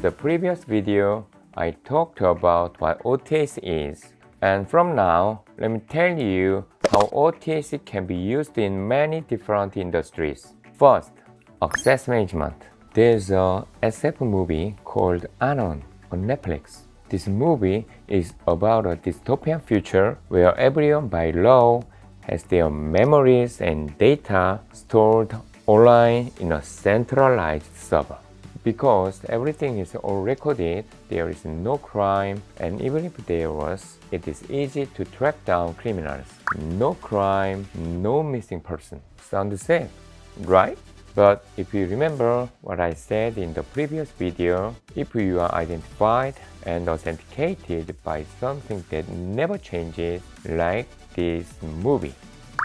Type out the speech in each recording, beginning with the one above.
the previous video, I talked about what OTAC is. And from now, let me tell you how OTAC can be used in many different industries. First, access management. There's a SF movie called Anon on Netflix. This movie is about a dystopian future where everyone by law has their memories and data stored online in a centralized server. Because everything is all recorded, there is no crime, and even if there was, it is easy to track down criminals. No crime, no missing person. Sounds safe, right? But if you remember what I said in the previous video, if you are identified and authenticated by something that never changes, like this movie,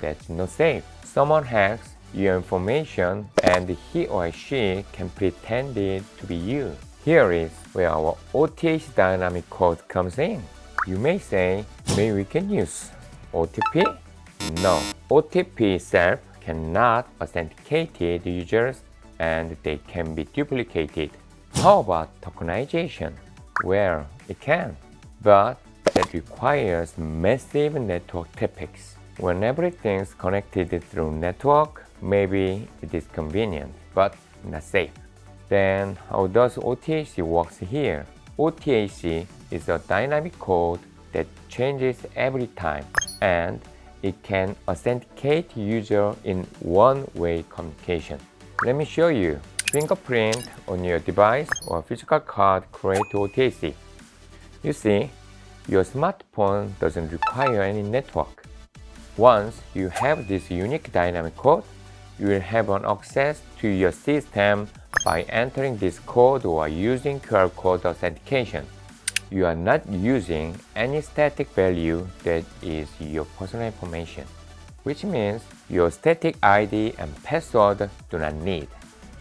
that's not safe. Someone hacks your information and he or she can pretend it to be you. Here is where our OTAC dynamic code comes in. You may say, maybe we can use OTP? No, OTP itself cannot authenticate users and they can be duplicated. How about tokenization? Well, it can, but that requires massive network traffic. When everything's connected through network, maybe it is convenient, but not safe. Then how does OTAC works here? OTAC is a dynamic code that changes every time, and it can authenticate user in one-way communication. Let me show you. Fingerprint on your device or physical card create OTAC. You see, your smartphone doesn't require any network. Once you have this unique dynamic code, you will have an access to your system by entering this code or using QR code authentication. You are not using any static value that is your personal information, which means your static ID and password do not need.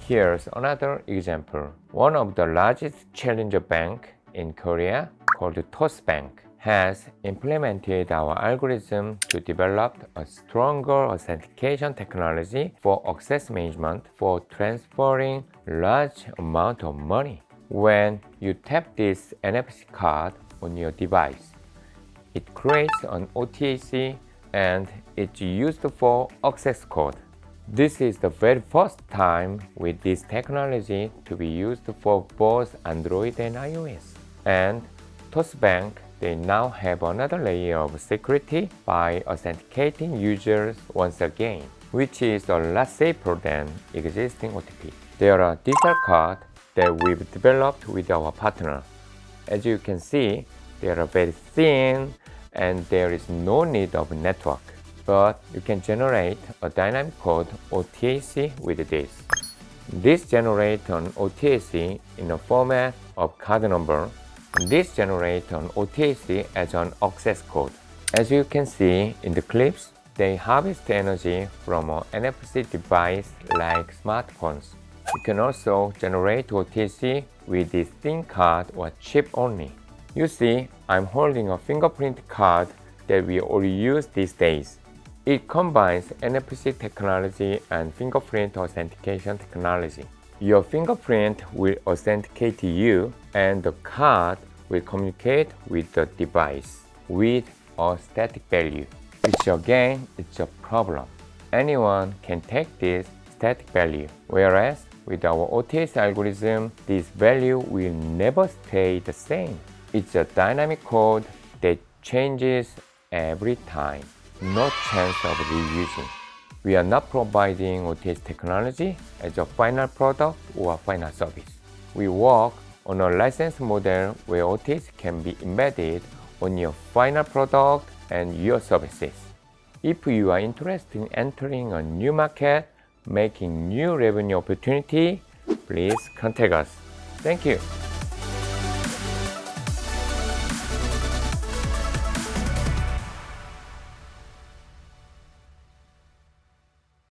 Here's another example. One of the largest challenger bank in Korea, called Toast Bank, has implemented our algorithm to develop a stronger authentication technology for access management for transferring large amount of money. When you tap this NFC card on your device, it creates an OTAC and it's used for access code. This is the very first time with this technology to be used for both Android and iOS. And Toast Bank, they now have another layer of security by authenticating users once again, which is a lot safer than existing OTP. There are digital cards that we've developed with our partner. As you can see, they are very thin and there is no need of network. But you can generate a dynamic code OTAC with this. This generates an OTAC in a format of card number. This generates an OTAC as an access code. As you can see in the clips, they harvest energy from an NFC device like smartphones. You can also generate OTAC with this thin card or chip only. You see, I'm holding a fingerprint card that we all use these days. It combines NFC technology and fingerprint authentication technology. Your fingerprint will authenticate you and the card will communicate with the device with a static value, which again is a problem. Anyone can take this static value, whereas with our OTAC algorithm, this value will never stay the same. It's a dynamic code that changes every time. No chance of reusing. We are not providing OTAC technology as a final product or final service. We work on a license model where OTAC can be embedded on your final product and your services. If you are interested in entering a new market, making new revenue opportunity, please contact us. Thank you.